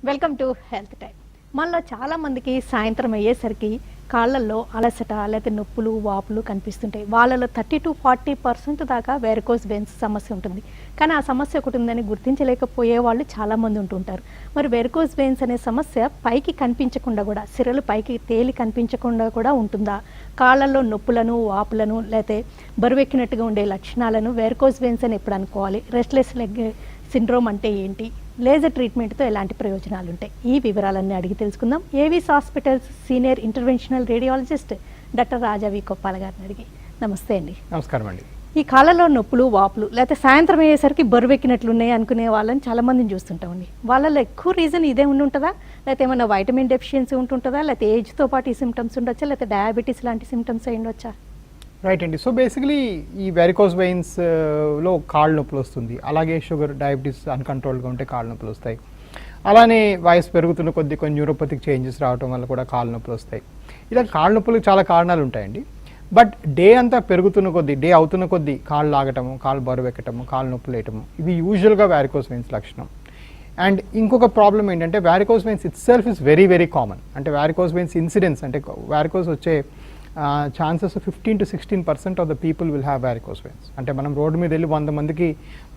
Welcome to health time. మనలో చాలా మందికి సాయంత్రం అయ్యేసరికి కాళ్ళల్లో అలసట లేకపోతే నొప్పులు వాపులు కనిపిస్తుంటాయి. వాళ్ళలో 30-40% దాకా వెరికోస్ వెయిన్స్ సమస్య ఉంటుంది. కానీ ఆ సమస్య ఒకటి ఉందని గుర్తించలేకపోయే వాళ్ళు చాలామంది ఉంటుంటారు. మరి వెరికోస్ వెయిన్స్ అనే సమస్య పైకి కనిపించకుండా కూడా, సిరలు పైకి తేలి కనిపించకుండా కూడా ఉంటుందా? కాళ్ళల్లో నొప్పులను వాపులను లేకపోతే బరువెక్కినట్టుగా ఉండే లక్షణాలను వెరికోస్ వెయిన్స్ అని ఎప్పుడు అనుకోవాలి? రెస్ట్లెస్ లెగ్ సిండ్రోమ్ అంటే ఏంటి? లేజర్ ట్రీట్మెంట్తో ఎలాంటి ప్రయోజనాలు ఉంటాయి? ఈ వివరాలన్నీ అడిగి తెలుసుకుందాం. Avis hospitals senior interventional radiologist doctor Raja V Koppala గారిని అడిగి. నమస్తే అండి. నమస్కారం అండి. ఈ కాళ్ళలో నొప్పులు వాపులు లేకపోతే సాయంత్రం అయ్యేసరికి బరువెక్కినట్లున్నాయి అనుకునే వాళ్ళని చాలా మందిని చూస్తుంటామండి. వాళ్ళలో ఎక్కువ రీజన్ ఇదే ఉంటుందా, లేకపోతే ఏమైనా వైటమిన్ డెఫిషియన్సీ ఉంటుంటుందా, లేకపోతే ఏజ్తో పాటు ఈ సిమ్టమ్స్ ఉండొచ్చా, లేకపోతే డయాబెటీస్ లాంటి సిమ్టమ్స్ అయి ఉండొచ్చా? రైట్ అండి. సో బేసికలీ ఈ వెరికోస్ వెయిన్స్ లో కాళ్ళు నొప్పులు వస్తుంది. అలాగే షుగర్ డయాబెటీస్ అన్కంట్రోల్గా ఉంటే కాళ్ళు నొప్పులు వస్తాయి. అలానే వయసు పెరుగుతున్న కొద్ది కొన్ని న్యూరోపతిక్ చేంజెస్ రావడం వల్ల కూడా కాళ్ళు నొప్పులు వస్తాయి. ఇలా కాళ్ళ నొప్పులకు చాలా కారణాలు ఉంటాయండి. బట్ డే అంతా పెరుగుతున్న కొద్దీ, డే అవుతున్న కొద్దీ కాళ్ళు లాగటము, కాళ్ళు బరువు ఎక్కటము, కాళ్ళు నొప్పులు వేయటము, ఇవి యూజువల్గా వెరికోస్ వెయిన్స్ లక్షణం. అండ్ ఇంకొక ప్రాబ్లం ఏంటంటే varicose veins it self is very very common. అంటే వెరికోస్ వెయిన్స్ ఇన్సిడెన్స్ అంటే వెరికోస్ వచ్చే chances 15-16% of the people will have varicose veins. అంటే మనం రోడ్డు మీద వెళ్ళి 100 మందికి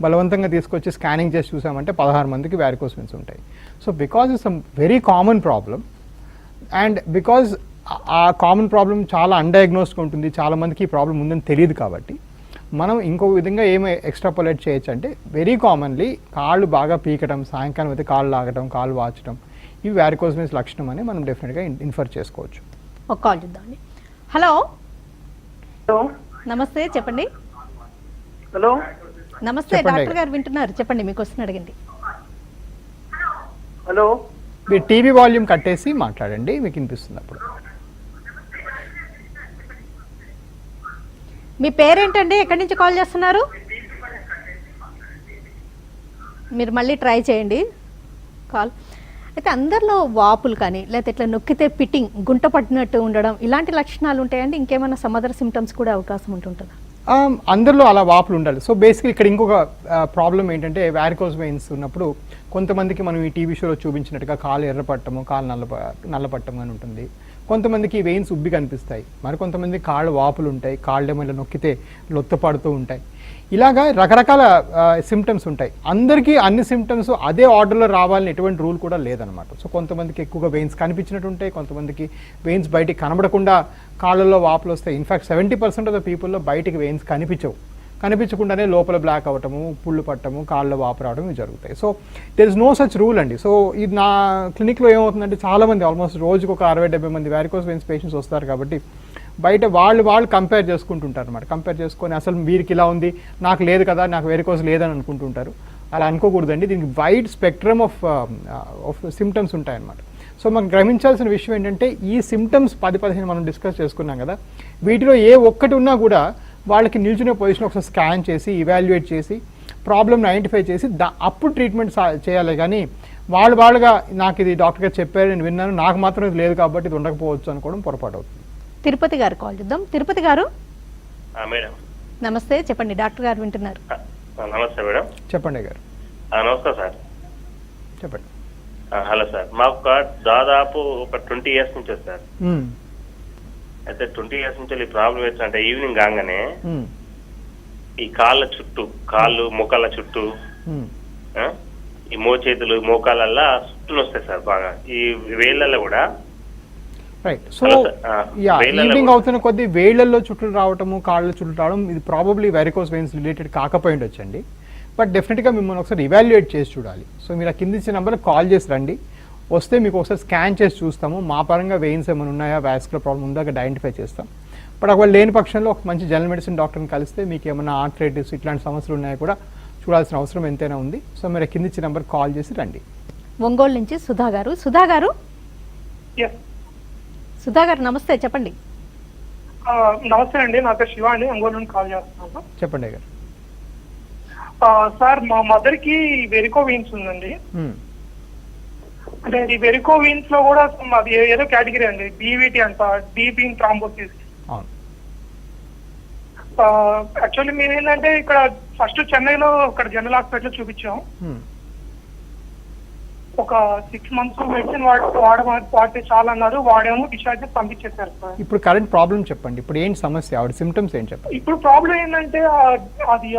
బలవంతంగా తీసుకొచ్చి స్కానింగ్ చేసి చూసామంటే 16 మందికి వెరికోస్ వెయిన్స్ ఉంటాయి. So because it's a very common problem and because ఆ కామన్ ప్రాబ్లం చాలా అన్డయాగ్నోస్డ్గా ఉంటుంది, చాలా మందికి ఈ ప్రాబ్లం ఉందని తెలియదు. కాబట్టి మనం ఇంకో విధంగా ఏమి ఎక్స్ట్రాపోలేట్ చేయొచ్చు అంటే వెరీ కామన్లీ కాళ్ళు బాగా పీకటం, సాయంకాలం అయితే కాళ్ళు లాగటం, కాళ్ళు వాచడం, ఇవి వెరికోస్ వెయిన్స్ లక్షణం అని మనం డెఫినెట్గా ఇన్ఫర్ చేసుకోవచ్చు. ఒక కాల్ చూద్దామండి. హలో హలో నమస్తే, చెప్పండి. హలో నమస్తే, డాక్టర్ గారు వింటున్నారు, చెప్పండి, మీకు వస్తున్న అడగండి. హలో మీరు టీవీ వాల్యూమ్ కట్టేసి మాట్లాడండి, మీకు వినిపిస్తుంది అప్పుడు. మీ పేరేంటండి, ఎక్కడి నుంచి కాల్ చేస్తున్నారు? మీరు మళ్ళీ ట్రై చేయండి కాల్. అయితే అందరిలో వాపులు కానీ లేకపోతే ఇట్లా నొక్కితే పిట్టింగ్, గుంట పట్టినట్టు ఉండడం, ఇలాంటి లక్షణాలు ఉంటాయండి? ఇంకేమైనా సమ్ అదర్ సిమ్టమ్స్ కూడా అవకాశం ఉంటుందా? అందరిలో అలా వాపులు ఉండాలి. సో బేసిక్లీ ఇక్కడ ఇంకొక ప్రాబ్లం ఏంటంటే వెరికోస్ వెయిన్స్ ఉన్నప్పుడు కొంతమందికి మనం ఈ టీవీ షోలో చూపించినట్టుగా కాళ్ళు ఎర్రపట్టము, కాళ్ళు నల్లపట్టము అని ఉంటుంది. కొంతమందికి వెయిన్స్ ఉబ్బి కనిపిస్తాయి, మరి కొంతమంది కాళ్ళు వాపులు ఉంటాయి, కాళ్ళు ఏమైనా నొక్కితే లొత్తపడుతూ ఉంటాయి. ఇలాగా రకరకాల సిమ్టమ్స్ ఉంటాయి. అందరికీ అన్ని సిమ్టమ్స్ అదే ఆర్డర్లో రావాలని ఎటువంటి రూల్ కూడా లేదనమాట. సో కొంతమందికి ఎక్కువగా వెయిన్స్ కనిపించినట్టు ఉంటాయి, కొంతమందికి వెయిన్స్ బయటికి కనబడకుండా కాళ్ళల్లో వాపులు వస్తాయి. ఇన్ఫ్యాక్ట్ 70% ఆఫ్ ద పీపుల్లో బయటికి వెయిన్స్ కనిపించకుండానే లోపల బ్లాక్ అవ్వటము, పుళ్ళు పట్టము, కాళ్ళలో వాపు రావడం ఇవి జరుగుతాయి. So there is no such rule అండి. సో ఇది నా క్లినిక్లో ఏమవుతుందంటే చాలామంది ఆల్మోస్ట్ రోజుకు ఒక 60-70 మంది వెరికోస్ వెయిన్స్ పేషెంట్స్ వస్తారు. కాబట్టి బయట వాళ్ళు కంపేర్ చేసుకుంటుంటారు అనమాట. కంపేర్ చేసుకొని అసలు వీరికి ఇలా ఉంది, నాకు లేదు కదా, నాకు వెరికోస్ లేదని అనుకుంటుంటారు. అలా అనుకోకూడదండి. దీనికి వైడ్ స్పెక్ట్రమ్ ఆఫ్ సిమ్టమ్స్ ఉంటాయన్నమాట. సో మనం గ్రహించాల్సిన విషయం ఏంటంటే ఈ సిమ్టమ్స్ 10-15 మనం డిస్కస్ చేసుకున్నాం కదా, వీటిలో ఏ ఒక్కటి ఉన్నా కూడా వాళ్ళకి నిల్చునే పొజిషన్ ఒకసారి స్కాన్ చేసి ఇవాల్యుయేట్ చేసి ప్రాబ్లమ్ని ఐడెంటిఫై చేసి అప్పుడు ట్రీట్మెంట్ చేయాలి. కానీ వాళ్ళుగా నాకు ఇది డాక్టర్ గారు చెప్పారు, నేను విన్నాను, నాకు మాత్రం ఇది లేదు కాబట్టి ఇది ఉండకపోవచ్చు అనుకోవడం పొరపాటు అవుతుంది. తిరుపతి గారు కాల్ చేద్దాం. తిరుపతి గారు మేడం నమస్తే, చెప్పండి, డాక్టర్ గారు వింటున్నారు. నమస్తే మేడం. చెప్పండి గారు. నమస్కారం సార్. చెప్పండి. హలో సార్, మాకు దాదాపు ఒక 20 years నుంచి సార్. అయితే 20 years నుంచి ఈ ప్రాబ్లం ఏంటంటే ఈవినింగ్ కాగానే ఈ కాళ్ళ చుట్టూ, మోకాళ్ళ చుట్టూ, ఈ మోచేతులు మోకాళ్ళల్లో చుట్టూ వస్తాయి సార్ బాగా. ఈ వేళ్ళల్లో కూడా రైట్. సో ఈవినింగ్ అవుతున్న కొద్దీ వేళ్లలో చుట్టూ రావటము, కాళ్ళ చుట్టూ రావడం, ఇది ప్రాబబ్లీ వెరికోస్ వెయిన్స్ రిలేటెడ్ కాకపోయి ఉండొచ్చండి. బట్ డెఫినెట్గా మిమ్మల్ని ఒకసారి ఇవాల్యుయేట్ చేసి చూడాలి. సో మీరు ఆ కింద ఇచ్చిన నెంబర్కి కాల్ చేసి రండి. వస్తే మీకు ఒకసారి స్కాన్ చేసి చూస్తాము. మా పరంగా వెయిన్స్ ఏమైనా ఉన్నాయా, వాస్కులర్ ప్రాబ్లం ఉందా అక్కడ ఐడెంటిఫై చేస్తాం. బట్ ఒకవేళ లేని పక్షంలో ఒక మంచి జనరల్ మెడిసిన్ డాక్టర్ని కలిస్తే మీకు ఏమైనా ఆర్థరైటిస్ ఇట్లాంటి సమస్యలు ఉన్నాయో కూడా చూడాల్సిన అవసరం ఎంతైనా ఉంది. సో మీరు కింద ఇచ్చిన నెంబర్కి కాల్ చేసి రండి. ఒంగోలు నుంచి సుధా గారు. సుధా గారు నమస్తే, చెప్పండి. నమస్తే అండి, నా పేరు శివ అండి, ఒంగోలు నుండి కాల్ చేస్తున్నాను. చెప్పండి గారు. సార్ మా మదర్ కి వెరికో వీన్స్ ఉందండి. అంటే ఈ వెరికో వీన్స్ లో కూడా అది ఏదో కేటగిరీ అండి, డీవీటీ అంట, డీప్ ఇన్ థ్రాంబోసిస్. యాక్చువల్లీ మేము ఏంటంటే ఇక్కడ ఫస్ట్ చెన్నైలో ఇక్కడ జనరల్ హాస్పిటల్ చూపించాం. ఒక 6 months మెడిసిన్ వాడితే చాలా అన్నారు. వాడేమో డిశ్చార్జ్ చేసి పంపించేశారు సార్. ఇప్పుడు కరెంట్ ప్రాబ్లం చెప్పండి, ఇప్పుడు ఏంటి సమస్య, ఆవిడ సిమ్టమ్స్ ఏంటి చెప్పండి. ఇప్పుడు ప్రాబ్లం ఏంటంటే అది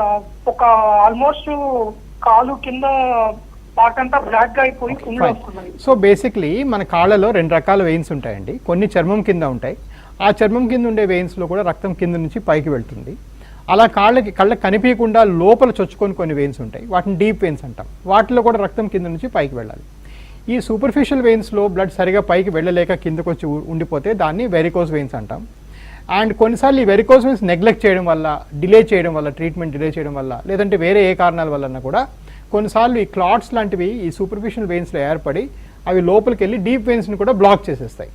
ఒక ఆల్మోస్ట్ కాలు కింద పార్ట్ అంతా బ్లాక్ గా అయిపోయి పుండ్లు వస్తున్నాయి. సో బేసిక్లీ మన కాళ్ళలో 2 రకాల వెయిన్స్ ఉంటాయండి. కొన్ని చర్మం కింద ఉంటాయి, ఆ చర్మం కింద ఉండే వెయిన్స్లో కూడా రక్తం కింద నుంచి పైకి వెళ్తుంది. అలా కళ్ళకి కనిపించకుండా లోపల చొచ్చుకొని కొన్ని వెయిన్స్ ఉంటాయి, వాటిని డీప్ వెయిన్స్ అంటాం. వాటిలో కూడా రక్తం కింద నుంచి పైకి వెళ్ళాలి. ఈ సూపర్ఫిషియల్ వెయిన్స్లో బ్లడ్ సరిగా పైకి వెళ్ళలేక కిందకు వచ్చి ఉండిపోతే దాన్ని వెరికోస్ వెయిన్స్ అంటాం. అండ్ కొన్నిసార్లు ఈ వెరికోస్ వెయిన్స్ నెగ్లెక్ట్ చేయడం వల్ల, డిలే చేయడం వల్ల, ట్రీట్మెంట్ డిలే చేయడం వల్ల, లేదంటే వేరే ఏ కారణాల వలన కూడా కొన్నిసార్లు ఈ క్లాట్స్ లాంటివి ఈ సూపర్ఫిషియల్ వెయిన్స్లో ఏర్పడి అవి లోపలికి వెళ్ళి డీప్ వెయిన్స్ని కూడా బ్లాక్ చేసేస్తాయి.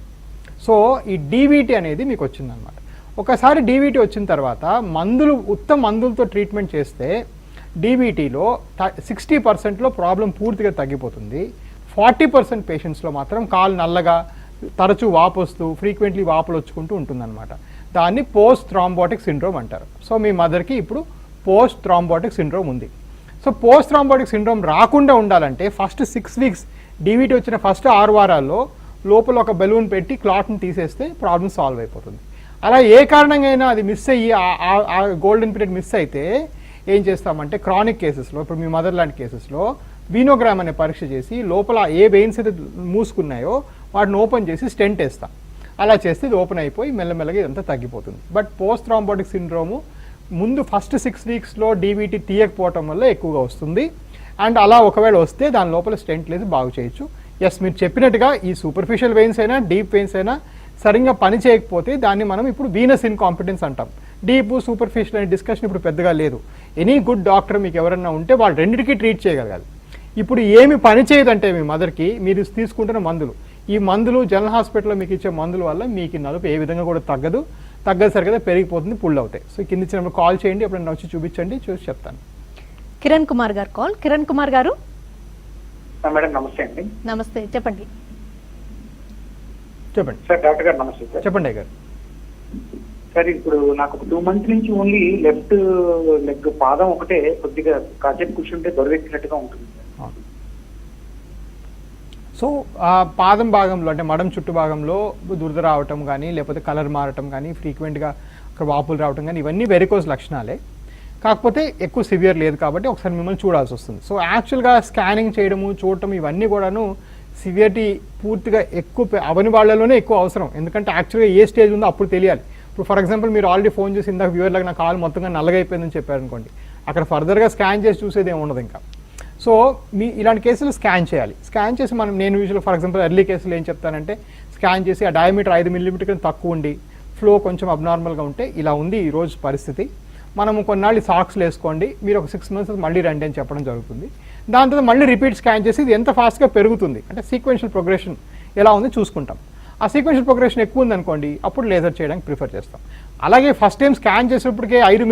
సో ఈ డీవీటీ అనేది మీకు వచ్చిందనమాట. ఒకసారి డీవీటీ వచ్చిన తర్వాత ఉత్తమ మందులతో ట్రీట్మెంట్ చేస్తే డీవీటీలో 60%లో ప్రాబ్లం పూర్తిగా తగ్గిపోతుంది. 40% పేషెంట్స్లో మాత్రం కాలు నల్లగా, తరచూ వాపు వస్తూ, ఫ్రీక్వెంట్లీ వాపులు వచ్చుకుంటూ ఉంటుందన్నమాట. దాన్ని పోస్ట్ థ్రాంబోటిక్ సిండ్రోమ్ అంటారు. సో మీ మదర్కి ఇప్పుడు పోస్ట్ థ్రాంబోటిక్ సిండ్రోమ్ ఉంది. సో పోస్ట్ థ్రాంబోటిక్ సిండ్రోమ్ రాకుండా ఉండాలంటే ఫస్ట్ 6 weeks డీవీటీ వచ్చిన ఫస్ట్ 6 వారాల్లో లోపల ఒక బెలూన్ పెట్టి క్లాట్ని తీసేస్తే ప్రాబ్లం సాల్వ్ అయిపోతుంది. అలా ఏ కారణంగా అది మిస్ అయ్యి ఆ గోల్డెన్ పీరియడ్ మిస్ అయితే ఏం చేస్తామంటే క్రానిక్ కేసెస్లో, ఇప్పుడు మీ మదర్ లాంటి కేసెస్లో వీనోగ్రామ్ అనే పరీక్ష చేసి లోపల ఏ వెయిన్స్ అయితే మూసుకున్నాయో వాటిని ఓపెన్ చేసి స్టెంట్ వేస్తాం. అలా చేస్తే ఇది ఓపెన్ అయిపోయి మెల్లమెల్లగా ఇదంతా తగ్గిపోతుంది. బట్ పోస్ట్ థ్రాంబోటిక్ సిండ్రోము ముందు ఫస్ట్ 6 weeksలో డీవీటీ తీయకపోవటం వల్ల ఎక్కువగా వస్తుంది. అండ్ అలా ఒకవేళ వస్తే దాని లోపల స్టెంట్ లేదు బాగు చేయొచ్చు. ఎస్, మీరు చెప్పినట్టుగా ఈ సూపర్ఫిషియల్ వెయిన్స్ అయినా డీప్ వెయిన్స్ అయినా సరిగ్గా పని చేయకపోతే దాన్ని మనం ఇప్పుడు వీనస్ ఇన్కాంపిటెన్స్ అంటాం. డీప్ సూపర్ఫిషియల్ అనే డిస్కషన్ ఇప్పుడు పెద్దగా లేదు. ఎనీ గుడ్ డాక్టర్ మీకు ఎవరన్నా ఉంటే వాళ్ళు రెండింటికి ట్రీట్ చేయగలగాలి. ఇప్పుడు ఏమి పని చేయదంటే మీ మదర్కి మీరు తీసుకుంటున్న మందులు, ఈ మందులు జనరల్ హాస్పిటల్లో మీకు ఇచ్చే మందుల వల్ల మీకు నలుపు ఏ విధంగా కూడా తగ్గదు సరిగ్గా పెరిగిపోతుంది, పుల్ అవుతాయి. సో కింద ఇచ్చినప్పుడు కాల్ చేయండి, ఎప్పుడైనా వచ్చి చూపించండి, చూసి చెప్తాను. కిరణ్ కుమార్ గారు కాల్. కిరణ్ కుమార్ గారు మేడం నమస్తే అండి. నమస్తే, చెప్పండి. సార్ డాక్టర్ గారు నమస్తే సార్. చెప్పండి గారు. సార్ ఇప్పుడు నాకు ఒక 2 months నుంచి ఓన్లీ లెఫ్ట్ లెగ్ పాదం ఒకటే కొద్దిగా కాసేపు కూర్చుంటే దొరవెక్కినట్టుగా ఉంటుంది. సో ఆ పాదం భాగంలో అంటే మడం చుట్టు భాగంలో దురద రావటం కానీ, లేకపోతే కలర్ మారటం కానీ, ఫ్రీక్వెంట్గా అక్కడ వాపులు రావటం కానీ, ఇవన్నీ వెరికోస్ లక్షణాలే. కాకపోతే ఎక్కువ సివియర్ లేదు కాబట్టి ఒకసారి మిమ్మల్ని చూడాల్సి వస్తుంది. సో యాక్చువల్గా స్కానింగ్ చేయడము, చూడటం ఇవన్నీ కూడాను సివియరిటీ పూర్తిగా ఎక్కువ అవని వాళ్ళలోనే ఎక్కువ అవసరం. ఎందుకంటే యాక్చువల్గా ఏ స్టేజ్ ఉందో అప్పుడు తెలియాలి. ఇప్పుడు ఫర్ ఎగ్జాంపుల్ మీరు ఆల్రెడీ ఫోన్ చేసి ఇందాక వ్యూవర్లకు నా కాలు మొత్తంగా నల్లగా అయిపోయిందని చెప్పారనుకోండి, అక్కడ ఫర్దర్గా స్కాన్ చేసి చూసేది ఏమి ఉండదు ఇంకా. సో ఇలాంటి కేసులు స్కాన్ చేయాలి. స్కాన్ చేసి నేను యూజువల్గా ఫర్ ఎగ్జాంపుల్ ఎర్లీ కేసులు ఏం చెప్తానంటే స్కాన్ చేసి ఆ డయామీటర్ 5 mm కన్నా తక్కువ ఉండి ఫ్లో కొంచెం అబ్నార్మల్గా ఉంటే ఇలా ఉంది ఈరోజు పరిస్థితి, మనము కొన్నాళ్ళు సాక్స్లు వేసుకోండి, మీరు ఒక 6 months మళ్ళీ రండి అని చెప్పడం జరుగుతుంది. దాని తర్వాత మళ్ళీ రిపీట్ స్కాన్ చేసి ఇది ఎంత ఫాస్ట్గా పెరుగుతుంది అంటే సీక్వెన్షియల్ ప్రోగ్రెషన్ ఎలా ఉంది చూసుకుంటాం. ఆ సీక్వెన్షియల్ ప్రోగ్రెషన్ ఎక్కువ ఉందనుకోండి అప్పుడు లేజర్ చేయడానికి ప్రిఫర్ చేస్తాం. అలాగే ఫస్ట్ టైం స్కాన్ చేసేప్పటికే 3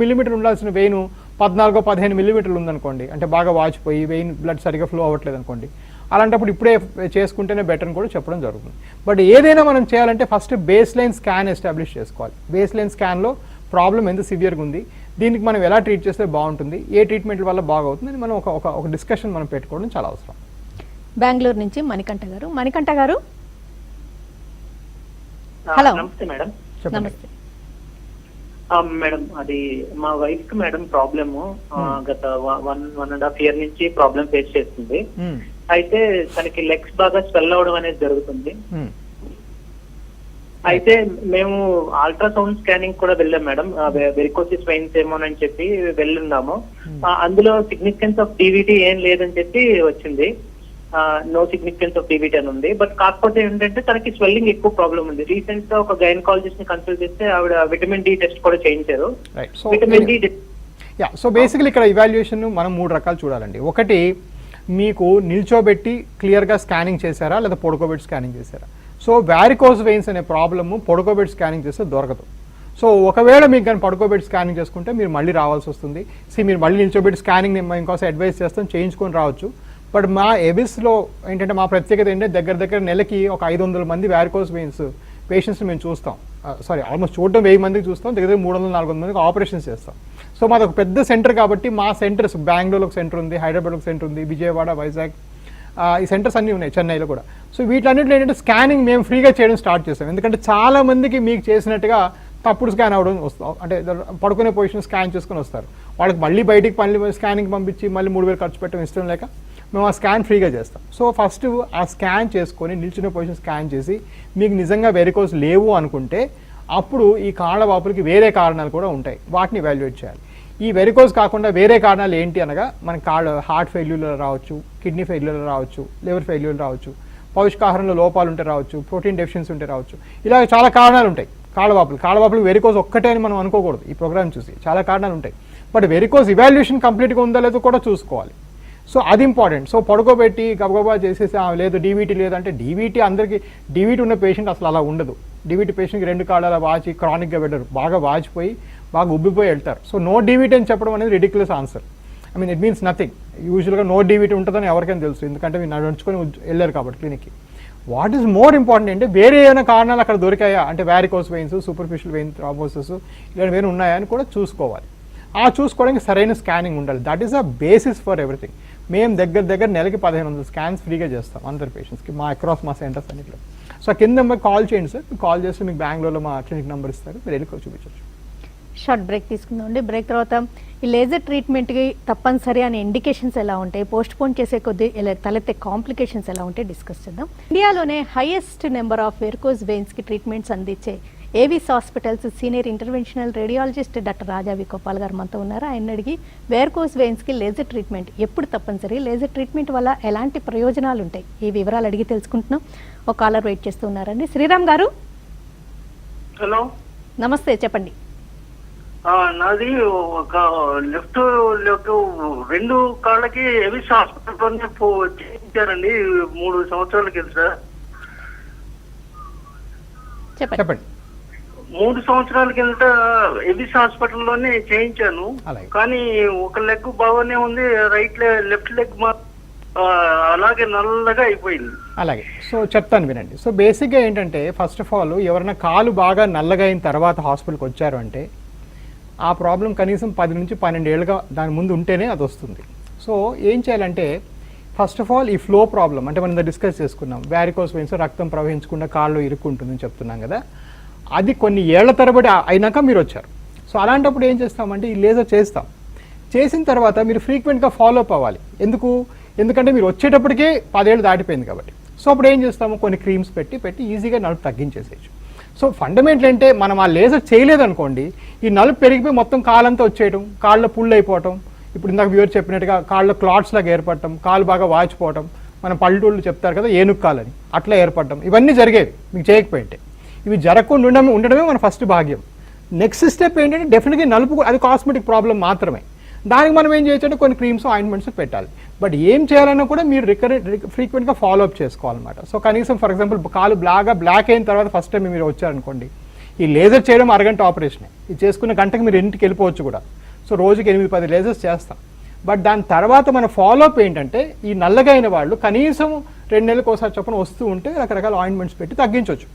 mm ఉండాల్సిన వెయిన్ 14-15 mm ఉందనుకోండి, అంటే బాగా వాచిపోయి వెయిన్ బ్లడ్ సరిగా ఫ్లో అవ్వట్లేదు అనుకోండి, అలాంటప్పుడు ఇప్పుడే చేసుకుంటేనే బెటర్ అని కూడా చెప్పడం జరుగుతుంది. బట్ ఏదైనా మనం చేయాలంటే first base line scan establish చేసుకోవాలి. బేస్ లైన్ స్కాన్లో ప్రాబ్లం ఎంత సివియర్గా ఉంది, దీనికి మనం ఎలా ట్రీట్ చేస్తే బాగుంటుంది, ఏ ట్రీట్మెంట్ వల్ల బాగవుతుంది అని మనం ఒక డిస్కషన్ మనం పెట్టుకోవడం చాలా అవసరం. బెంగళూరు నుంచి మణికంఠ గారు హలో. నమస్తే మేడం. నమస్తే మేడం, అది మా వైఫ్ కి మేడం ప్రాబ్లము గత 1.5 year నుంచి ప్రాబ్లం ఫేస్ చేస్తుంది. అయితే తనకి లెగ్స్ బాగా స్వెల్ అవడం అనేది జరుగుతుంది. అయితే మేము అల్ట్రాసౌండ్ స్కానింగ్ కూడా వెళ్ళాం మేడం, వెరికోసిస్ వెయిన్స్ ఏమోనని చెప్పి వెళ్ళున్నాము. అందులో సిగ్నిఫికెన్స్ ఆఫ్ డీవీటీ ఏం లేదని చెప్పి వచ్చింది, నో సిగ్నిఫికెన్స్ ఆఫ్ డీవీటీ అని ఉంది. బట్ కాకపోతే ఏంటంటే తనకి స్వెల్లింగ్ ఎక్కువ ప్రాబ్లం ఉంది. రీసెంట్ గా ఒక గైనకాలజిస్ట్ ని కన్సల్ట్ చేస్తే ఆవిడ విటమిన్ డి టెస్ట్ కూడా చేయించారు. విటమిన్ డి సో బేసికలీ ఇక్కడ ఇవాల్యుయేషన్ మనం 3 రకాలు చూడాలండి. ఒకటి, మీకు నిల్చోబెట్టి క్లియర్గా స్కానింగ్ చేశారా లేదా పడుకోబెట్టి స్కానింగ్ చేశారా. సో వ్యారికోస్ వెయిన్స్ అనే ప్రాబ్లము పడుకోబెట్టి స్కానింగ్ చేస్తే దొరకదు. సో ఒకవేళ మీకు కానీ పడుకోబెట్టి స్కానింగ్ చేసుకుంటే మీరు మళ్ళీ రావాల్సి వస్తుంది. మీరు మళ్ళీ నిల్చోబెట్టి స్కానింగ్ ఇంకోసం అడ్వైస్ చేస్తాం, చేయించుకొని రావచ్చు. బట్ మా ఎబిస్లో ఏంటంటే మా ప్రత్యేకత ఏంటంటే దగ్గర నెలకి ఒక 500 మంది వ్యారికోస్ వెయిన్స్ పేషెంట్స్ని మేము చూస్తాం. ఆల్మోస్ట్ చూడడం 1000 మందికి చూస్తాం, దగ్గర 300-400 మందికి ఆపరేషన్స్ చేస్తాం. సో మాది ఒక పెద్ద సెంటర్ కాబట్టి మా సెంటర్స్ బెంగళూరులో ఒక సెంటర్ ఉంది, హైదరాబాద్లో ఒక సెంటర్ ఉంది, విజయవాడ, వైజాగ్, ఈ సెంటర్స్ అన్నీ ఉన్నాయి చెన్నైలో కూడా. సో వీటన్నిటిలో ఏంటంటే స్కానింగ్ మేము ఫ్రీగా చేయడం స్టార్ట్ చేసాం. ఎందుకంటే చాలా మందికి మీకు చేసినట్టుగా తప్పుడు స్కాన్ అవ్వడం వస్తాం, అంటే పడుకునే పొజిషన్ స్కాన్ చేసుకుని వస్తారు. వాళ్ళకి మళ్ళీ బయటికి స్కానింగ్ పంపించి మళ్ళీ 3,000 ఖర్చు పెట్టడం ఇష్టం లేక మేము ఆ స్కాన్ ఫ్రీగా చేస్తాం. సో ఫస్ట్ ఆ స్కాన్ చేసుకొని నిల్చునే పొజిషన్ స్కాన్ చేసి మీకు నిజంగా వెరికోస్ లేవు అనుకుంటే అప్పుడు ఈ కాళ్ళ వాపులకి వేరే కారణాలు కూడా ఉంటాయి, వాటిని ఎవాల్యుయేట్ చేయాలి. ఈ వెరికోస్ కాకుండా వేరే కారణాలు ఏంటి అనగా మన కాళ్ళ హార్ట్ ఫెయిల్యూర్లో రావచ్చు, కిడ్నీ ఫెయిల్యూర్లో రావచ్చు, లివర్ ఫెయిల్యూర్ రావచ్చు, పౌష్టికాహారంలో లోపాలు ఉంటే రావచ్చు, ప్రోటీన్ డెఫిషియన్సీ ఉంటే రావచ్చు. ఇలా చాలా కారణాలు ఉంటాయి కాళ్ళవాపులు వెరికోస్ ఒక్కటే అని మనం అనుకోకూడదు. ఈ ప్రోగ్రామ్ చూసి చాలా కారణాలు ఉంటాయి. బట్ వెరికోస్ ఇవాల్యుయేషన్ కంప్లీట్గా ఉందా లేదో కూడా చూసుకోవాలి. సో అది ఇంపార్టెంట్. సో పడుకోబెట్టి గబగబా చేసేసి లేదు డీవీటీ లేదంటే డీవీటీ అందరికీ డీవీటీ ఉన్న పేషెంట్ అసలు అలా ఉండదు. డీవీటీ పేషెంట్కి 2 కాళ్ళు అలా వాచి క్రానిక్గా వెళ్ళరు, బాగా వాచిపోయి బాగా ఉబ్బిపోయి వెళ్తారు. సో నో డీవీటీ అని చెప్పడం అనేది ridiculous answer. I mean it means nothing. యూజువల్గా నో డీవీటీ ఉంటుందని ఎవరికైనా తెలుసు, ఎందుకంటే మీరు నడుచుకొని వెళ్ళారు కాబట్టి క్లినిక్కి. వాట్ ఈస్ మోర్ ఇంపార్టెంట్ అంటే వేరే ఏమైనా కారణాలు అక్కడ దొరికాయా అంటే varicose veins, superficial vein thrombosis ఇలాంటివి ఏమైనా ఉన్నాయా అని కూడా చూసుకోవాలి. ఆ చూసుకోవడానికి సరైన స్కానింగ్ ఉండాలి. That is a basis for everything. మేము దగ్గర నెలకి 1,500 స్కాన్స్ ఫ్రీగా చేస్తాం అందరి పేషెంట్స్కి అక్రాస్ మా సెంటర్స్ అన్నింటిలో. సో కింద నెంబర్ కాల్ చేయండి సార్, కాల్ చేస్తే మీకు బెంగళూరులో మా క్లినిక్ నెంబర్ ఇస్తారు, మీరు వెళ్ళి చూపించవచ్చు. షార్ట్ బ్రేక్ తీసుకుందామండి. బ్రేక్ తర్వాత ఈ లేజర్ ట్రీట్మెంట్కి తప్పనిసరి అనే ఇండికేషన్స్ ఎలా ఉంటాయి, పోస్ట్ పోన్ చేసే కొద్దీ తలెత్తే కాంప్లికేషన్స్ ఎలా ఉంటాయి డిస్కస్ చేద్దాం. ఇండియాలోనే హైయెస్ట్ నెంబర్ ఆఫ్ వెరికోస్ వెయిన్స్కి ట్రీట్మెంట్స్ అందించే Avis hospitals senior interventional radiologist doctor Raja V Gopal గారు మనతో ఉన్నారు. ఆయన అడిగి వెరికోస్ వెయిన్స్కి లేజర్ ట్రీట్మెంట్ ఎప్పుడు తప్పనిసరి, లేజర్ ట్రీట్మెంట్ వల్ల ఎలాంటి ప్రయోజనాలు ఉంటాయి, ఈ వివరాలు అడిగి తెలుసుకుంటున్నాం. ఒక కాలర్ వెయిట్ చేస్తూ ఉన్నారండి. శ్రీరామ్ గారు, హలో నమస్తే, చెప్పండి. నాది ఒక లెఫ్ట్ 2 కాళ్ళకి ఎవిస్ హాస్పిటల్లోనే చేయించారండి 3 సంవత్సరాల కింద. చెప్పండి. 3 సంవత్సరాల కిందట ఎవిస్ హాస్పిటల్లోనే చేయించాను. కానీ ఒక లెగ్ బాగానే ఉంది, లెఫ్ట్ లెగ్ అలాగే నల్లగా అయిపోయింది. అలాగే. సో చెప్తాను వినండి. సో బేసిక్గా ఏంటంటే ఫస్ట్ ఆఫ్ ఆల్ ఎవరైనా కాలు బాగా నల్లగా అయిన తర్వాత హాస్పిటల్కి వచ్చారు అంటే ఆ ప్రాబ్లం కనీసం 10 నుంచి 12 ఏళ్ళుగా దాని ముందు ఉంటేనే అది వస్తుంది. సో ఏం చేయాలంటే ఫస్ట్ ఆఫ్ ఆల్ ఈ ఫ్లో ప్రాబ్లం అంటే మనం డిస్కస్ చేసుకున్నాం, వ్యారికోస్ వెయిన్స్ రక్తం ప్రవహించకుండా కాళ్ళు ఇరుక్కుంటుందని చెప్తున్నాం కదా, అది కొన్ని ఏళ్ల తరబడి అయినాక మీరు వచ్చారు. సో అలాంటప్పుడు ఏం చేస్తామంటే ఈ లేజర్ చేస్తాం. చేసిన తర్వాత మీరు ఫ్రీక్వెంట్గా ఫాలోఅప్ అవ్వాలి. ఎందుకంటే మీరు వచ్చేటప్పటికే 10 ఏళ్ళు దాటిపోయింది కాబట్టి. సో అప్పుడు ఏం చేస్తాము, కొన్ని క్రీమ్స్ పెట్టి ఈజీగా నలుపు తగ్గించేసేయచ్చు. సో ఫండమెంటల్ అంటే మనం ఆ లేజర్ చేయలేదనుకోండి, ఈ నలుపు పెరిగిపోయి మొత్తం కాలంతా వచ్చేయడం, కాళ్ళ పుళ్ళు అయిపోవటం, ఇప్పుడు ఇందాక వ్యూవర్ చెప్పినట్టుగా కాళ్ళ క్లాట్స్ లాగా ఏర్పడటం, కాలు బాగా వాచిపోవటం, మన పల్లెటూళ్ళు చెప్తారు కదా ఏనుక్కాలని, అట్లా ఏర్పడటం, ఇవన్నీ జరిగేవి మీకు చేయకపోయింటే. ఇవి జరగకుండా ఉండడమే మన ఫస్ట్ భాగ్యం. నెక్స్ట్ స్టెప్ ఏంటంటే డెఫినెట్గా నలుపు, అది కాస్మెటిక్ ప్రాబ్లం మాత్రమే. దానికి మనం ఏం చేయొచ్చు అంటే కొన్ని క్రీమ్స్ ఆయింట్మెంట్స్ పెట్టాలి. బట్ ఏం చేయాలన్నా కూడా మీరు ఫ్రీక్వెంట్గా ఫాలోఅప్ చేసుకోవాలన్నమాట. సో కనీసం ఫర్ ఎగ్జాంపుల్ కాలు బ్లాక్ అయిన తర్వాత ఫస్ట్ టైం మీరు వచ్చారనుకోండి, ఈ లేజర్ చేయడం అరగంట ఆపరేషనే, ఇది చేసుకున్న గంటకి మీరు ఇంటికి వెళ్ళిపోవచ్చు కూడా. సో రోజుకి 8-10 లేజర్స్ చేస్తాం. బట్ దాని తర్వాత మన ఫాలోఅప్ ఏంటంటే ఈ నల్లగా అయిన వాళ్ళు కనీసం 2 నెలలకు ఒకసారి చొప్పున వస్తూ ఉంటే రకరకాల ఆయింట్మెంట్స్ పెట్టి తగ్గించవచ్చు.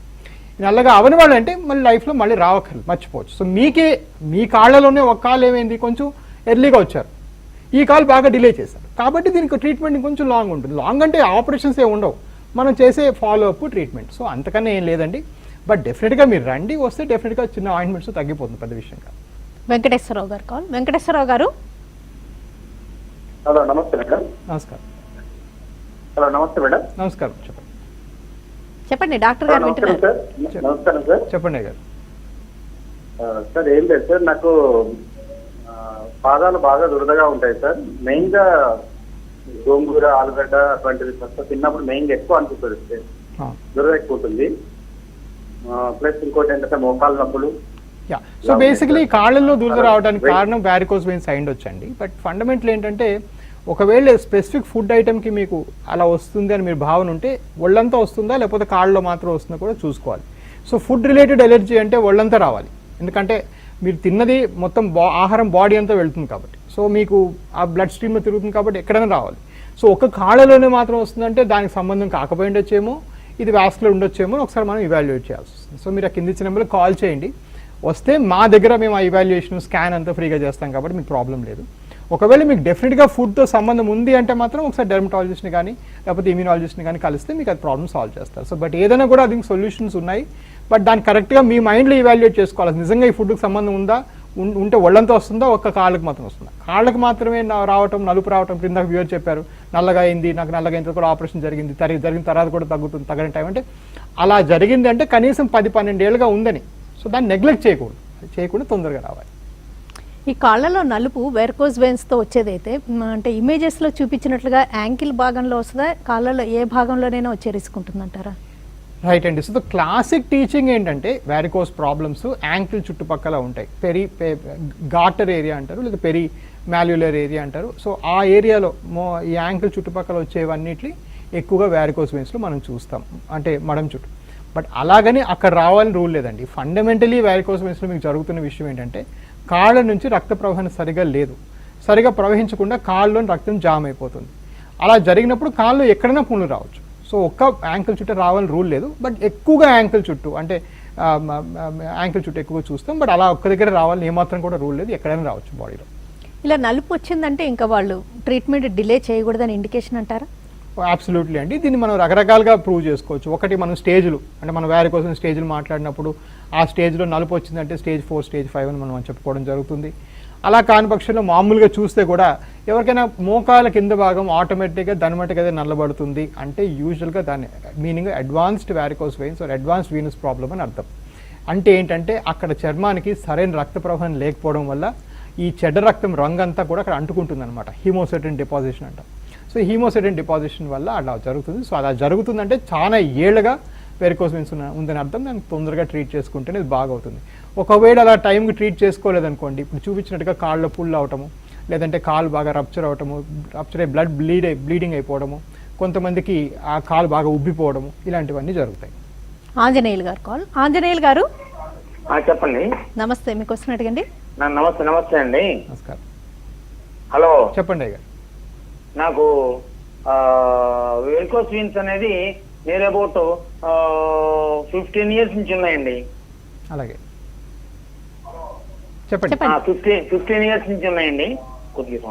నల్లగా అవని వాళ్ళు అంటే మళ్ళీ లైఫ్లో మళ్ళీ రావక్కర్లేదు, మర్చిపోవచ్చు. సో మీ కాళ్ళలోనే ఒక కాలు ఏమైంది, కొంచెం ఎర్లీగా వచ్చారు, ఈ కాలు బాగా డిలే చేశారు కాబట్టి దీనికి ట్రీట్మెంట్ కొంచెం లాంగ్ ఉంటుంది. లాంగ్ అంటే ఆపరేషన్స్ ఏ ఉండవు, మనం చేసే ఫాలోఅప్ ట్రీట్మెంట్. సో అంతకన్నా ఏం లేదండి. బట్ డెఫినెట్గా మీరు రండి, వస్తే డెఫినెట్గా చిన్న ఆయింట్మెంట్స్ తగ్గిపోతుంది, పెద్ద విషయం కాదు. వెంకటేశ్వరరావు గారు కాల్. వెంకటేశ్వరరావు గారు, హలో నమస్తే మేడం. నమస్కారం. హలో నమస్తే మేడం. నమస్కారం, చెప్పండి. డాక్టర్ గారు వింటున్నారు. నమస్కారం సార్. చెప్పండి గారు. సార్ ఏం లేదు సార్, నాకు పాదాలు బాగా దురదగా ఉంటాయి సార్. మెయిన్ గా గోంగూర, ఆలుగడ్డ అటువంటివి తిన్నప్పుడు మెయిన్ గా ఎక్కువ అనిపిస్తుంది సార్, దురద ఎక్కువ ఉంటుంది. ప్లస్ ఇంకోటి ఏంటంటే మోకాలు నొప్పులు. సో బేసికలీ కాళ్ళల్లో దురద రావడానికి కారణం వ్యారికోస్ వెయిన్స్ అయ్యుండొచ్చండి. బట్ ఫండమెంటల్ ఏంటంటే ఒకవేళ స్పెసిఫిక్ ఫుడ్ ఐటమ్కి మీకు అలా వస్తుంది అని మీరు భావన ఉంటే ఒళ్ళంతా వస్తుందా లేకపోతే కాళ్ళలో మాత్రం వస్తుందా కూడా చూసుకోవాలి. సో ఫుడ్ రిలేటెడ్ ఎలర్జీ అంటే ఒళ్ళంతా రావాలి, ఎందుకంటే మీరు తిన్నది మొత్తం ఆహారం బాడీ అంతా వెళ్తుంది కాబట్టి. సో మీకు ఆ బ్లడ్ స్ట్రీమ్లో తిరుగుతుంది కాబట్టి ఎక్కడైనా రావాలి. సో ఒక కాళ్ళలోనే మాత్రం వస్తుందంటే దానికి సంబంధం కాకపోయి ఉండొచ్చేమో, ఇది వాస్కులర్ ఉండొచ్చేమో ఒకసారి మనం ఇవాల్యుయేట్ చేయాల్సి వస్తుంది. సో మీరు ఆ కింద ఇచ్చిన నెంబర్కి కాల్ చేయండి, వస్తే మా దగ్గర మేము ఆ ఇవాల్యుయేషన్ స్కాన్ అంతా ఫ్రీగా చేస్తాం కాబట్టి మీకు ప్రాబ్లం లేదు. ఒకవేళ మీకు డెఫినెట్గా ఫుడ్తో సంబంధం ఉంది అంటే మాత్రం ఒకసారి డెర్మటాలజిస్ట్ని కానీ లేకపోతే ఇమ్యూనాలజిస్ట్ని కానీ కలిస్తే మీకు అది ప్రాబ్లమ్ సాల్వ్ చేస్తారు. సో బట్ ఏదైనా కూడా అది సొల్యూషన్స్ ఉన్నాయి, బట్ దాన్ని కరెక్ట్గా మీ మైండ్లో ఇవాల్యుయేట్ చేసుకోవాలి. నిజంగా ఈ ఫుడ్కి సంబంధం ఉందా, ఉంటే ఒళ్ళంతా వస్తుందా, ఒక్క కాళ్ళకి మాత్రం వస్తుందా. కాళ్ళకి మాత్రమే రావటం, నలుపు రావటం, క్రింద వ్యూవర్ చెప్పారు నల్లగా అయింది, నాకు నల్లగా అయిన తర్వాత కూడా ఆపరేషన్ జరిగింది, జరిగిన తర్వాత కూడా తగ్గని టైం అంటే అలా జరిగింది అంటే కనీసం 10-12 ఏళ్ళుగా ఉందని. సో దాన్ని నెగ్లెక్ట్ చేయకుండా తొందరగా రావాలి. ఈ కాళ్ళలో నలుపు వెర్కోజ్ వెయిన్స్తో వచ్చేదైతే అంటే ఇమేజెస్లో చూపించినట్లుగా యాంకిల్ భాగంలో వస్తుందా, కాళ్ళలో ఏ భాగంలోనైనా వచ్చే రిస్క్ ఉంటుందంటారా? రైట్ అండి. సో క్లాసిక్ టీచింగ్ ఏంటంటే వ్యారికోస్ ప్రాబ్లమ్స్ యాంకిల్ చుట్టుపక్కల ఉంటాయి. గాటర్ ఏరియా అంటారు, లేదా పెరి మాల్యులర్ ఏరియా అంటారు. సో ఆ ఏరియాలో ఈ యాంకిల్ చుట్టుపక్కల వచ్చేవన్నిటి ఎక్కువగా వ్యారికోస్ వెయిన్స్లో మనం చూస్తాం, అంటే మడం చుట్టూ. బట్ అలాగని అక్కడ రావాలని రూల్ లేదండి. ఫండమెంటలీ వ్యారికోస్ వెయిన్స్లో మీకు జరుగుతున్న విషయం ఏంటంటే కాళ్ళ నుంచి రక్త ప్రవహణ సరిగా ప్రవహించకుండా కాళ్ళలోని రక్తం జామ్ అయిపోతుంది. అలా జరిగినప్పుడు కాళ్ళు ఎక్కడైనా పుండ్లు రావచ్చు. సో ఒక్క యాంకిల్ చుట్టూ రావాలని రూల్ లేదు, బట్ ఎక్కువగా యాంకిల్ చుట్టూ అంటే యాంకిల్ చుట్టూ ఎక్కువగా చూస్తాం. బట్ అలా ఒక్క దగ్గర రావాలని ఏమాత్రం కూడా రూల్ లేదు, ఎక్కడైనా రావచ్చు బాడీలో. ఇలా నలుపు వచ్చిందంటే ఇంకా వాళ్ళు ట్రీట్మెంట్ డిలే చేయకూడదని ఇండికేషన్ అంటారా? అబ్సల్యూట్లీ అండి. దీన్ని మనం రకరకాలుగా ప్రూవ్ చేసుకోవచ్చు. ఒకటి మనం స్టేజ్లు, అంటే మనం వ్యారికోస్ స్టేజ్లు మాట్లాడినప్పుడు ఆ స్టేజ్లో నలుపు వచ్చిందంటే స్టేజ్ 4, స్టేజ్ 5 అని మనం చెప్పుకోవడం జరుగుతుంది. అలా కాని పక్షంలో మామూలుగా చూస్తే కూడా ఎవరికైనా మోకాల కింద భాగం ఆటోమేటిక్గా దానిమట్టుగా నల్లబడుతుంది అంటే యూజువల్గా దాని meaning advanced varicose veins or advanced venous problem అని అర్థం. అంటే ఏంటంటే అక్కడ చర్మానికి సరైన రక్త ప్రవాహం లేకపోవడం వల్ల ఈ చెడ్డ రక్తం రంగు అంతా కూడా అక్కడ అంటుకుంటుంది అనమాట. హీమోసైటిన్ డిపాజిషన్ అంటాం. సో హీమోసైటిన్ డిపాజిషన్ వల్ల అలా జరుగుతుంది. సో అలా జరుగుతుందంటే చాలా ఏళ్ళుగా వెరికోస్ వెయిన్స్ ఉందని అర్థం. దాన్ని తొందరగా ట్రీట్ చేసుకుంటేనే ఇది బాగా అవుతుంది. ఒకవేళ అలా టైంకి ట్రీట్ చేసుకోలేదనుకోండి, ఇప్పుడు చూపించినట్టుగా కాళ్ళలో పుల్ అవటము, లేదంటే కాలు బాగా రప్చర్ అవటము, రప్చర్ అయ్యి బ్లీడింగ్ అయిపోవడము, కొంతమందికి ఆ కాలు బాగా ఉబ్బిపోవడము, ఇలాంటివన్నీ జరుగుతాయి. ఆంజనేయులు గారు కాల్. ఆంజనేయులు గారు చెప్పండి. నమస్తే, మీకు క్వశ్చన్ అడగండి. నమస్తే అండి. నమస్కారం. హలో, చెప్పండి అయ్య. నాకు వెరికోస్ వెయిన్స్ అనేది నియర్ అబౌట్ 15 years నుంచి ఉన్నాయండి. అలాగే చెప్పండి. 15 years నుంచి ఉన్నాయండి. కొద్దిగా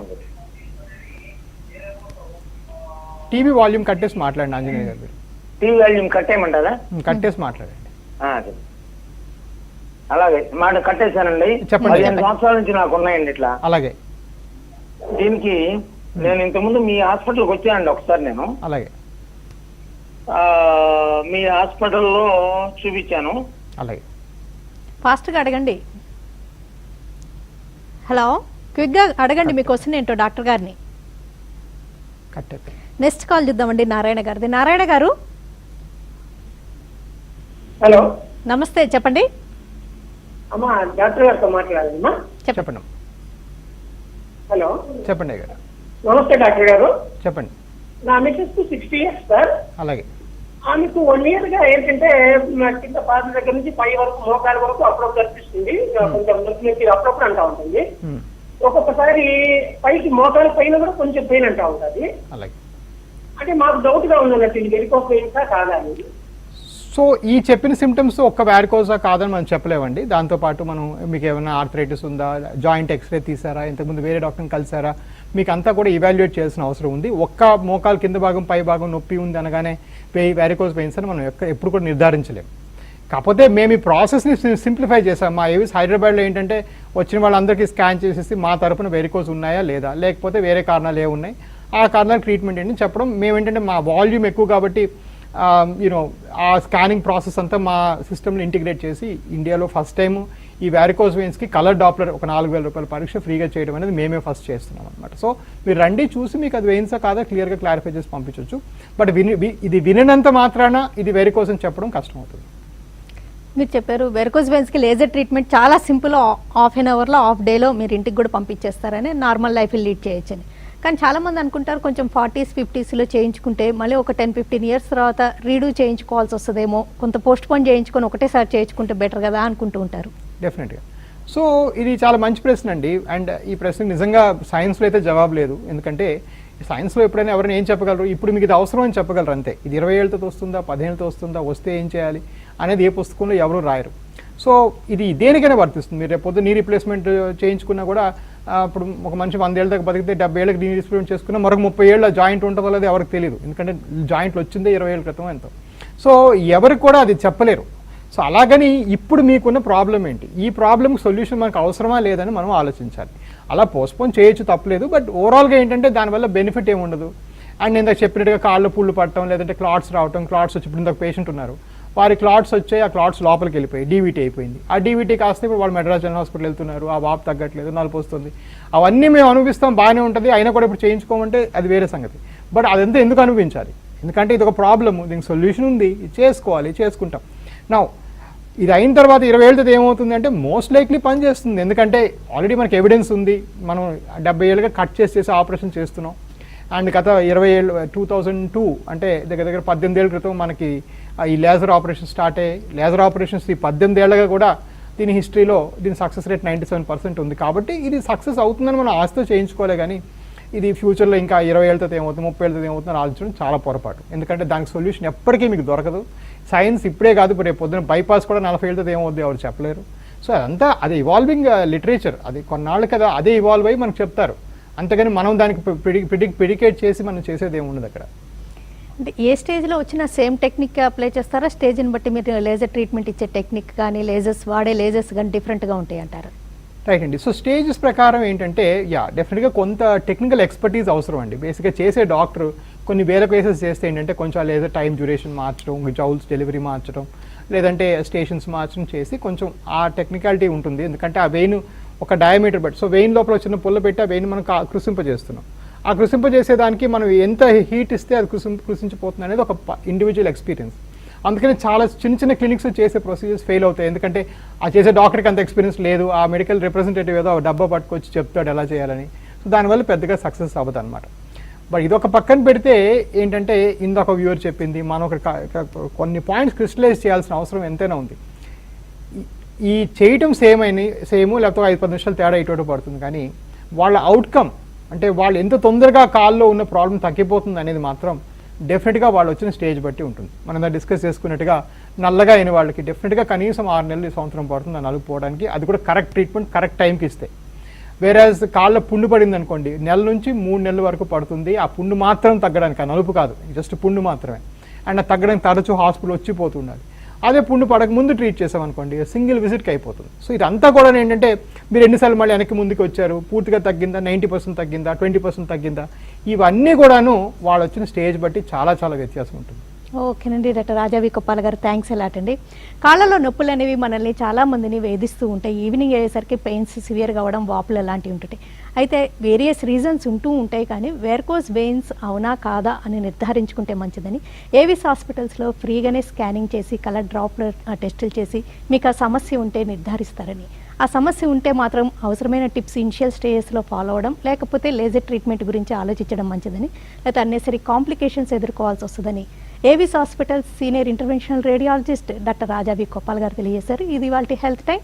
టీవీ వాల్యూమ్ కట్టేసి మాట్లాడండి ఆంజనేయ గారు. టీవీ వాల్యూమ్ కట్టేయమంటారా? కట్టేసి మాట్లాడండి. అలాగే మాట కట్టేశానండి. చెప్పండి. 15 సంవత్సరాల నుంచి నాకు ఉన్నాయండి ఇట్లా. అలాగే దీనికి నేను ఇంతకుముందు మీ హాస్పిటల్కి వచ్చానండి ఒకసారి. నేను అలాగే మీ హాస్పిటల్లో చూపించాను. అలాగే ఫాస్ట్గా అడగండి. హలో, క్విక్గా అడగండి మీ క్వశ్చన్ ఏంటో డాక్టర్ గారిని. నెక్స్ట్ కాల్ చూద్దామండి నారాయణ గారిది. నారాయణ గారు హలో, నమస్తే, చెప్పండి. అమ్మా డాక్టర్ గారితో మాట్లాడాలమ్మా. చెప్పండి. హలో, చెప్పండి గారు. నమస్తే డాక్టర్ గారు. చెప్పండి. నా మిసెస్ కు 60 years సార్. అలాగే ఆమెకు 1 year గా ఏంటంటే కింద పాద దగ్గర నుంచి పై వరకు మోకాల వరకు అప్పుడప్పుడు కనిపిస్తుంది, కొంచెం నొప్పి అప్పుడప్పుడు అంటా ఉంటుంది. ఒక్కొక్కసారి పైకి మోకాల పైన కూడా కొంచెం పెయిన్ అంటా ఉంటుంది. అలాగే అంటే మాకు డౌట్ గా ఉందన్నట్టు ఇది వెరికోస్ వెయిన్సా కాదా అని. సో ఈ చెప్పిన సిమ్టమ్స్ ఒక్క వ్యారికోసా కాదని మనం చెప్పలేమండి. దాంతోపాటు మనం మీకు ఏమైనా ఆర్థరైటిస్ ఉందా, జాయింట్ ఎక్స్రే తీసారా, ఇంతకుముందు వేరే డాక్టర్ని కలిసారా, మీకు అంతా కూడా ఇవాల్యుయేట్ చేయాల్సిన అవసరం ఉంది. ఒక్క మోకాలు కింద భాగం పై భాగం నొప్పి ఉంది అనగానే వ్యారికోస్ వెయిన్స్ అని మనం ఎప్పుడు కూడా నిర్ధారించలేము. కాకపోతే మేము ఈ ప్రాసెస్ని సింప్లిఫై చేసాం. మా ఏవిస్ హైదరాబాద్లో ఏంటంటే వచ్చిన వాళ్ళందరికీ స్కాన్ చేసేసి మా తరపున వెరికోస్ ఉన్నాయా లేదా, లేకపోతే వేరే కారణాలు ఏ ఉన్నాయి, ఆ కారణాలు ట్రీట్మెంట్ ఏంటి చెప్పడం. మేమేంటంటే మా వాల్యూమ్ ఎక్కువ కాబట్టి యూనో ఆ స్కానింగ్ ప్రాసెస్ అంతా మా సిస్టమ్లో ఇంటిగ్రేట్ చేసి ఇండియాలో ఫస్ట్ టైం ఈ వ్యారికోస్ వెయిన్స్కి కలర్ డాప్లర్ ఒక 4,000 రూపాయల పరీక్ష ఫ్రీగా చేయడం అనేది మేమే ఫస్ట్ చేస్తున్నాం అనమాట. సో మీరు రండి, చూసి మీకు అది వెయిన్సా కాదా క్లియర్గా క్లారిఫై చేసి పంపించవచ్చు. బట్ ఇది వినినంత మాత్రాన ఇది వెరికోస్ అని చెప్పడం కష్టం అవుతుంది. మీరు చెప్పారు వెరికోస్ వెయిన్స్కి లేజర్ ట్రీట్మెంట్ చాలా సింపుల్, హాఫ్ అన్ అవర్లో హాఫ్ డేలో మీరు ఇంటికి కూడా పంపించేస్తారని, నార్మల్ లైఫ్ లీడ్ చేయొచ్చని. కానీ చాలామంది అనుకుంటారు కొంచెం 40s 50sలో చేయించుకుంటే మళ్ళీ ఒక 10-15 years తర్వాత రీడూ చేయించుకోవాల్సి వస్తుందేమో, కొంత పోస్ట్ పోన్ చేయించుకొని ఒకటేసారి చేయించుకుంటే బెటర్ కదా అనుకుంటూ ఉంటారు. డెఫినెట్గా. సో ఇది చాలా మంచి ప్రశ్న అండి. అండ్ ఈ ప్రశ్నకు నిజంగా సైన్స్లో అయితే జవాబు లేదు. ఎందుకంటే సైన్స్లో ఎప్పుడైనా ఎవరైనా ఏం చెప్పగలరు, ఇప్పుడు మీకు ఇది అవసరం అని చెప్పగలరు అంతే. ఇది 20 ఏళ్ళతో వస్తుందా, 15 ఏళ్ళతో వస్తుందా, వస్తే ఏం చేయాలి అనేది ఏ పుస్తకంలో ఎవరు రాయరు. సో ఇది దేనికైనా వర్తిస్తుంది. మీరు రేపు పొద్దున్న నీ రీప్లేస్మెంట్ చేయించుకున్నా కూడా ఇప్పుడు ఒక మనిషి 100 ఏళ్ళ దాకా బతికితే 70 ఏళ్ళకి నీ రీప్లేస్మెంట్ చేసుకున్నా మరొక 30 ఏళ్ళ జాయింట్ ఉంటుందో లేదో ఎవరికి తెలియదు, ఎందుకంటే జాయింట్లు వచ్చిందే 20 ఏళ్ళ క్రితం ఎంతో. సో ఎవరికి కూడా అది చెప్పలేరు. సో అలాగని ఇప్పుడు మీకున్న ప్రాబ్లం ఏంటి, ఈ ప్రాబ్లమ్కి సొల్యూషన్ మనకు అవసరమా లేదని మనం ఆలోచించాలి. అలా పోస్ట్పోన్ చేయొచ్చు, తప్పలేదు. బట్ ఓవరాల్గా ఏంటంటే దానివల్ల బెనిఫిట్ ఏమి ఉండదు. అండ్ నేను ఇందాక చెప్పినట్టుగా కాళ్ళు పుళ్ళు పట్టడం, లేదంటే క్లాట్స్ రావటం, క్లాట్స్ వచ్చి ఇప్పుడు ఇందాక పేషెంట్ ఉన్నారు, వారి క్లాట్స్ వచ్చాయి, ఆ క్లాట్స్ లోపలికి వెళ్ళిపోయి డీవీటీ అయిపోయింది. ఆ డీవీటీ కాస్త ఇప్పుడు వాళ్ళు మెడ్రాస్ జనరల్ హాస్పిటల్ వెళ్తున్నారు, ఆ వాపు తగ్గట్లేదు, నలుపు వస్తుంది. అవన్నీ మేము అనుభవిస్తాం, బాగానే ఉంటుంది, అయినా కూడా ఇప్పుడు చేయించుకోమంటే అది వేరే సంగతి. బట్ అదంతా ఎందుకు అనుభవించాలి, ఎందుకంటే ఇది ఒక ప్రాబ్లము, దీనికి సొల్యూషన్ ఉంది, చేసుకోవాలి, చేసుకుంటాం. నా ఇది అయిన తర్వాత 20 ఏళ్ళతో ఏమవుతుంది అంటే మోస్ట్ లైక్లీ పని చేస్తుంది, ఎందుకంటే ఆల్రెడీ మనకి ఎవిడెన్స్ ఉంది. మనం 70 ఏళ్ళుగా కట్ చేసి ఆపరేషన్ చేస్తున్నాం. అండ్ గత 20 ఏళ్ళు 2002 అంటే దగ్గర 18 ఏళ్ళ క్రితం మనకి ఈ లేజర్ ఆపరేషన్ స్టార్ట్ అయ్యాయి. లేజర్ ఆపరేషన్స్ ఈ 18 ఏళ్ళగా కూడా దీని హిస్టరీలో దీని సక్సెస్ రేట్ 97% ఉంది. కాబట్టి ఇది సక్సెస్ అవుతుందని మనం ఆశతో చేయించుకోలే, కానీ ఇది ఫ్యూచర్లో ఇంకా 20 ఏళ్ళతో ఏమవుతుంది, 30 ఏళ్ళతో ఏమవుతుందని ఆలోచించడం చాలా పొరపాటు. ఎందుకంటే దానికి సొల్యూషన్ ఎప్పటికీ మీకు దొరకదు. సైన్స్ ఇప్పుడే కాదు, ఇప్పుడు రేపు పొద్దున బైపాస్ కూడా 40 ఏళ్ళతో ఏమవుతుంది ఎవరు చెప్పలేరు. సో అదంతా అది ఇవాల్వింగ్ లిటరేచర్, అది కొన్నాళ్ళు కదా అదే ఇవాల్వ్ అయ్యి మనకు చెప్తారు. అంతేగాని మనం దానికి ప్రిడికేట్ చేసి మనం చేసేది ఏముండదు అక్కడ. అంటే ఏ స్టేజ్లో వచ్చినా సేమ్ టెక్నిక్ అప్లై చేస్తారా, స్టేజ్ని బట్టి మీరు లేజర్ ట్రీట్మెంట్ ఇచ్చే టెక్నిక్ కానీ లేజర్స్ వాడే లేజర్స్ కానీ డిఫరెంట్గా ఉంటాయి అంటారు? రైట్ అండి. సో స్టేజెస్ ప్రకారం ఏంటంటే డెఫినెట్గా కొంత టెక్నికల్ ఎక్స్పర్టీస్ అవసరం అండి. బేసిక్గా చేసే డాక్టర్ కొన్ని వేల కేసెస్ చేస్తే ఏంటంటే కొంచెం లేజర్ టైం డ్యూరేషన్ మార్చడం, జౌల్స్ డెలివరీ మార్చడం, లేదంటే స్టేషన్స్ మార్చడం చేసి కొంచెం ఆ టెక్నికాలిటీ ఉంటుంది. ఎందుకంటే ఆ వెయిన్ ఒక డయామీటర్ బట్టి, సో వెయిన్ లోపల చిన్న పుల్ల పెట్టి ఆ వెయిన్ మనం కృషింపజేస్తున్నాం. ఆ కృషింపజేసేదానికి మనం ఎంత హీట్ ఇస్తే అది కృషించిపోతుంది అనేది ఒక ఇండివిజువల్ ఎక్స్పీరియన్స్. అందుకని చాలా చిన్న క్లినిక్స్ చేసే ప్రొసీజర్స్ ఫెయిల్ అవుతాయి, ఎందుకంటే ఆ చేసే డాక్టర్కి అంత ఎక్స్పీరియన్స్ లేదు, ఆ మెడికల్ రిప్రజెంటేటివ్ ఏదో డబ్బా పట్టుకొచ్చి చెప్తాడు ఎలా చేయాలని. సో దానివల్ల పెద్దగా సక్సెస్ అవ్వదు అనమాట. బట్ ఇదొక పక్కన పెడితే ఏంటంటే ఇందాక వ్యూవర్ చెప్పింది, మనం ఒక కొన్ని పాయింట్స్ క్రిస్టలైజ్ చేయాల్సిన అవసరం ఎంతైనా ఉంది. ఈ చేయటం సేమ్ లేకపోతే 5-10 నిమిషాలు తేడా ఇటు పడుతుంది, కానీ వాళ్ళ అవుట్కమ్ అంటే వాళ్ళు ఎంత తొందరగా కాల్లో ఉన్న ప్రాబ్లం తగ్గిపోతుంది అనేది మాత్రం డెఫినెట్గా వాళ్ళు వచ్చిన స్టేజ్ బట్టి ఉంటుంది. మనం డిస్కస్ చేసుకున్నట్టుగా నల్లగా అయిన వాళ్ళకి డెఫినెట్గా కనీసం 6 నెలలు సంవత్సరం పడుతుంది ఆ నలుపు పోవడానికి, అది కూడా కరెక్ట్ ట్రీట్మెంట్ కరెక్ట్ టైంకి ఇస్తే. వేరేజ్ కాళ్ళ పుండు పడింది అనుకోండి, 1 నెల నుంచి 3 నెలల వరకు పడుతుంది ఆ పుండు మాత్రం తగ్గడానికి, ఆ నలుపు కాదు, జస్ట్ పుండు మాత్రమే. అండ్ తగ్గడానికి తరచూ హాస్పిటల్ వచ్చిపోతుండాలి. అదే పుండు పడక ముందు ట్రీట్ చేసామనుకోండి సింగిల్ విజిట్కి అయిపోతుంది. సో ఇదంతా కూడా ఏంటంటే మీరు ఎన్నిసార్లు మళ్ళీ వెనక్కి ముందుకు వచ్చారు, పూర్తిగా తగ్గిందా, 90% తగ్గిందా, 20% తగ్గిందా, ఇవన్నీ కూడాను వాళ్ళు వచ్చిన స్టేజ్ బట్టి చాలా చాలా వ్యత్యాసం ఉంటుంది. ఓకేనండి. డాక్టర్ రాజా వి కొప్పాల గారు, థ్యాంక్స్ అలాట్ అండి. కాళ్ళలో నొప్పులు అనేవి మనల్ని చాలా మందిని వేధిస్తూ ఉంటాయి. ఈవినింగ్ అయ్యేసరికి పెయిన్స్ సివియర్గా అవ్వడం, వాపులు అలాంటివి ఉంటాయి. అయితే వేరియస్ రీజన్స్ ఉంటూ ఉంటాయి, కానీ వెర్కోస్ వెయిన్స్ అవునా కాదా అని నిర్ధారించుకుంటే మంచిదని ఏవిస్ హాస్పిటల్స్లో ఫ్రీగానే స్కానింగ్ చేసి కలర్ డ్రాప్లర్ టెస్టులు చేసి మీకు ఆ సమస్య ఉంటే నిర్ధారిస్తారని. ఆ సమస్య ఉంటే మాత్రం అవసరమైన టిప్స్ ఇనిషియల్ స్టేజెస్లో ఫాలో అవ్వడం, లేకపోతే లేజర్ ట్రీట్మెంట్ గురించి ఆలోచించడం మంచిదని, లేకపోతే అన్నెసరీ కాంప్లికేషన్స్ ఎదుర్కోవాల్సి వస్తుందని Avis hospital senior interventional radiologist doctor Raja V Koppala గారు తెలియజేశారు. ఇది వాళ్ళ హెల్త్ టైం.